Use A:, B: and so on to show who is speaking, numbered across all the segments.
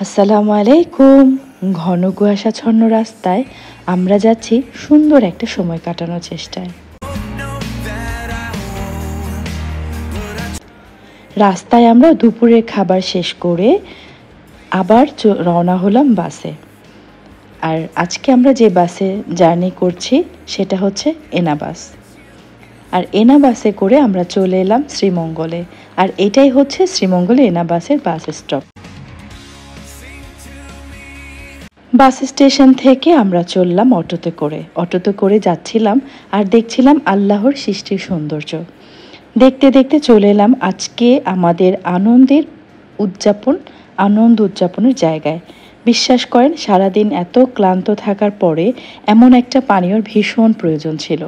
A: আসসালামু আলাইকুম। ঘন কুয়াশাচ্ছন্ন রাস্তায় আমরা যাচ্ছি সুন্দর একটা সময় কাটানোর চেষ্টায়। রাস্তায় আমরা দুপুরের খাবার শেষ করে আবার রওনা হলাম বাসে। আর আজকে আমরা যে বাসে জার্নি করছি সেটা হচ্ছে এনা বাস। আর এনা বাসে করে আমরা চলে এলাম শ্রীমঙ্গলে। আর এটাই হচ্ছে শ্রীমঙ্গলে এনা বাসের বাস স্টপ। বাস স্টেশন থেকে আমরা চললাম অটোতে করে যাচ্ছিলাম আর দেখছিলাম আল্লাহর সৃষ্টির সৌন্দর্য। দেখতে দেখতে চলে এলাম আজকে আমাদের আনন্দ উদযাপনের জায়গায়। বিশ্বাস করেন সারাদিন এত ক্লান্ত থাকার পরে এমন একটা পানীয়র ভীষণ প্রয়োজন ছিল।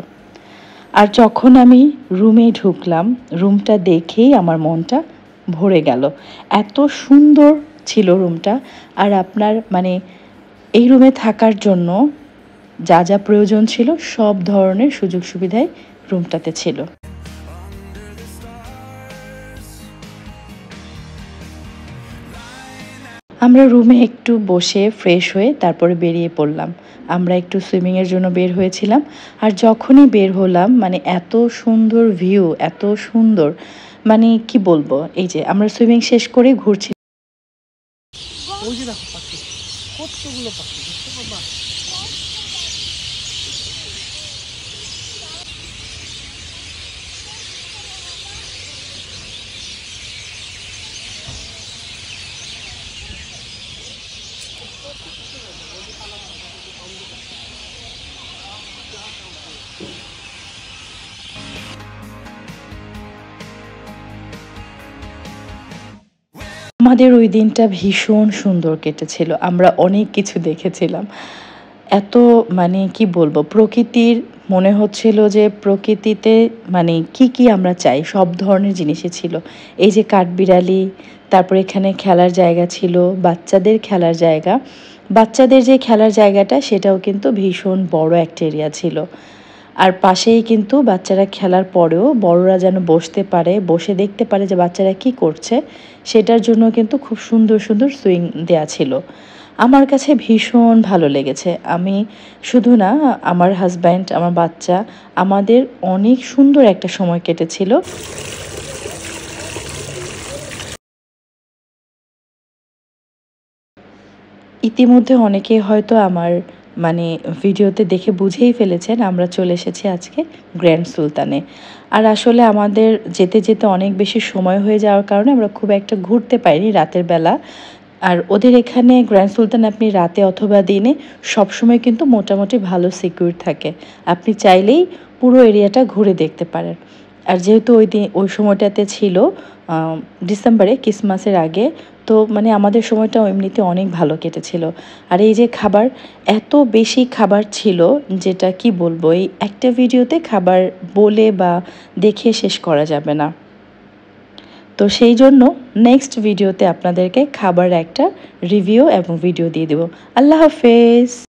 A: আর যখন আমি রুমে ঢুকলাম, রুমটা দেখেই আমার মনটা ভরে গেল। এত সুন্দর ছিল রুমটা। আর আপনার এই রুমে থাকার জন্য যা যা প্রয়োজন ছিল সব ধরনের সুযোগ সুবিধাই রুমটাতে ছিল। আমরা রুমে একটু বসে ফ্রেশ হয়ে তারপরে বেরিয়ে পড়লাম। আমরা একটু সুইমিংয়ের জন্য বের হয়েছিলাম। আর যখনই বের হলাম এত সুন্দর ভিউ, এত সুন্দর কি বলবো, এই যে আমরা সুইমিং শেষ করে ঘুরছি। কতগুলো পাখি দেখতে পাবা। আমাদের ওই দিনটা ভীষণ সুন্দর কেটেছিল। আমরা অনেক কিছু দেখেছিলাম। এত কি বলবো, প্রকৃতির মনে হচ্ছিল যে প্রকৃতিতে কি আমরা চাই সব ধরনের জিনিসই ছিল। এই যে কাঠবিড়ালি, তারপর এখানে খেলার জায়গা ছিল, বাচ্চাদের খেলার জায়গা। বাচ্চাদের যে খেলার জায়গাটা সেটাও কিন্তু ভীষণ বড় একটা এরিয়া ছিল। আর পাশেই কিন্তু বাচ্চারা খেলার পরেও বড়রা যেন বসতে পারে, বসে দেখতে পারে যে বাচ্চারা কি করছে, সেটার জন্য কিন্তু খুব সুন্দর সুন্দর সুইং দেয়া ছিল। আমার কাছে ভীষণ ভালো লেগেছে। আমি শুধু না, আমার হাজব্যান্ড, আমার বাচ্চা, আমাদের অনেক সুন্দর একটা সময় কেটেছিল। ইতিমধ্যে অনেকেই হয়তো আমার ভিডিওতে দেখে বুঝেই ফেলেছেন আমরা চলে এসেছি আজকে গ্র্যান্ড সুলতানে। আর আসলে আমাদের যেতে যেতে অনেক বেশি সময় হয়ে যাওয়ার কারণে আমরা খুব একটা ঘুরতে পারিনি রাতের বেলা। আর ওদের এখানে গ্র্যান্ড সুলতান আপনি রাতে অথবা দিনে সবসময় কিন্তু মোটামুটি ভালো সিকিউর থাকে। আপনি চাইলেই পুরো এরিয়াটা ঘুরে দেখতে পারেন। আর যেহেতু ওই সময়টাতে ছিল ডিসেম্বরে, ক্রিসমাসের আগে, তো আমাদের সময়টা এমনিতে অনেক ভালো কেটেছিল। আর এই যে খাবার, এত বেশি খাবার ছিল যেটা কি বলবো, এই একটা ভিডিওতে খাবার বলে বা দেখে শেষ করা যাবে না। তো সেই জন্য নেক্সট ভিডিওতে আপনাদেরকে খাবার একটা রিভিউ এবং ভিডিও দিয়ে দেব। আল্লাহ হাফেজ।